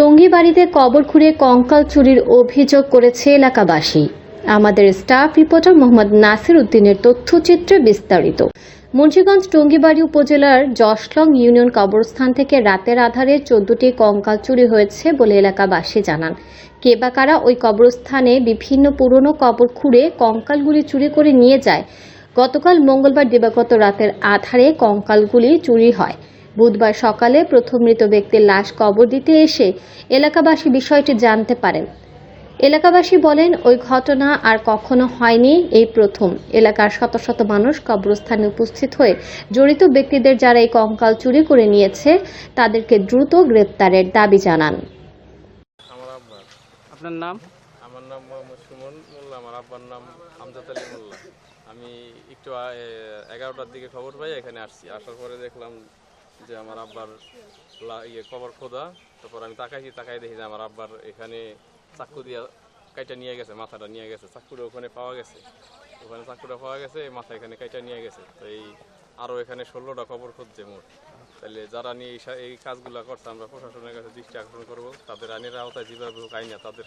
টঙ্গীবাড়িতে কবর খুঁড়ে কঙ্কাল চুরির অভিযোগ করেছে এলাকাবাসী। আমাদের স্টাফ রিপোর্টার মোহাম্মদ নাসির উদ্দিনের তথ্যচিত্রে বিস্তারিত। মুন্সিগঞ্জ টঙ্গীবাড়ি উপজেলার জশলং ইউনিয়ন কবরস্থান থেকে রাতের আধারে 14টি কঙ্কাল চুরি হয়েছে বলে এলাকাবাসী জানান। কে বা কারা ওই কবরস্থানে বিভিন্ন পুরনো কবর খুঁড়ে কঙ্কালগুলি চুরি করে নিয়ে যায়। গতকাল মঙ্গলবার দিবাগত রাতের আধারে কঙ্কালগুলি চুরি হয়। বুধবার সকালে প্রথম মৃত ব্যক্তির লাশ কবর দিতে এসে এলাকাবাসী বিষয়টি জানতে পারেন। এলাকাবাসী বলেন, ওই ঘটনা আর কখনো হয়নি, এই প্রথম। এলাকার শত শত মানুষ কবরস্থানে উপস্থিত হয়ে জড়িত ব্যক্তিদের যারা এই কঙ্কাল চুরি করে নিয়েছে তাদেরকে দ্রুত গ্রেপ্তারের দাবি জানান। আপনার নাম? আমার নাম মোহাম্মদ সুমন মোল্লা, আমার আব্বার নাম আমজাদ আলী মোল্লা। আমি একটু 11টার দিকে খবর পাই, এখানে আসছি। আসার পরে দেখলাম যে আমার আব্বার কবর খোদা। তারপর আমি তাকাই দেখি যে আমার আব্বার এখানে চাকু দিয়ে কাইটা নিয়ে গেছে, মাথাটা নিয়ে গেছে। চাকুটা ওখানে পাওয়া গেছে, মাথা এখানে কাইটা নিয়ে গেছে। তো এই আরও এখানে 16টা কবর খুঁজছে মোট। তাহলে যারা নিয়ে এই কাজগুলো করছে আমরা প্রশাসনের কাছে দৃষ্টি আকর্ষণ করবো। তাদের আইনের আওতায় যেভাবে হোক আইনা তাদের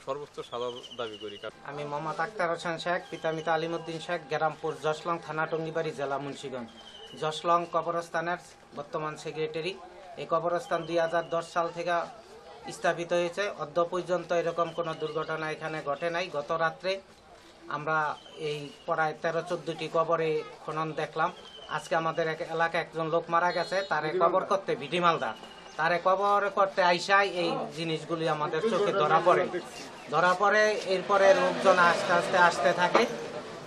সর্বোচ্চ সাজা দাবি করি। আমি মোহাম্মদ আক্তার হোসেন শেখ, পিতা আলিমুদ্দিন শেখ, গ্রামপুর জশলং, থানা টঙ্গীবাড়ি, জেলা মুন্সিগঞ্জ। জশলং কবরস্থানের বর্তমান সেক্রেটারি। এই কবরস্থান 2010 সাল থেকে স্থাপিত হয়েছে। অদ্য পর্যন্ত এরকম কোনো দুর্ঘটনা এখানে ঘটে নাই। গত রাত্রে আমরা এই প্রায় 13-14টি কবরে খনন দেখলাম। আজকে আমাদের এলাকায় একজন লোক মারা গেছে, তারে কবর করতে ভিডি মালদা, তারে কবর করতে আইসাই এই জিনিসগুলি আমাদের চোখে ধরা পড়ে। এরপরে লোকজন আস্তে আস্তে আসতে থাকে।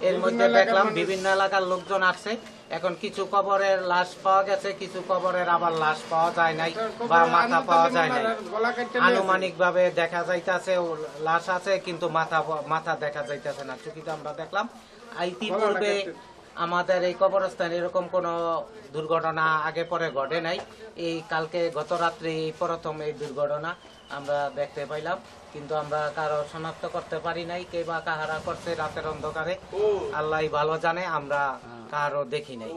এর মধ্যে দেখলাম বিভিন্ন এলাকার লোকজন আসছে। এখন কিছু কবরের লাশ পাওয়া গেছে, কিছু কবরের আবার লাশ পাওয়া যায় নাই বা মাথা পাওয়া যায় নাই। আনুমানিক ভাবে দেখা যাইতেছে লাশ আছে, কিন্তু মাথা দেখা যাইতেছে না। চুকিতে আমরা দেখলাম ইতিপূর্বে আমাদের এই কবরস্থানে এরকম কোনো দুর্ঘটনা আগে পরে ঘটে নাই। এই কালকে গত রাত্রে এই প্রথম এই দুর্ঘটনা আমরা দেখতে পাইলাম, কিন্তু আমরা কারো শনাক্ত করতে পারি নাই। কে বা কাহারা করছে রাতের অন্ধকারে, আল্লাহ ভালো জানে, আমরা কারো দেখি নাই।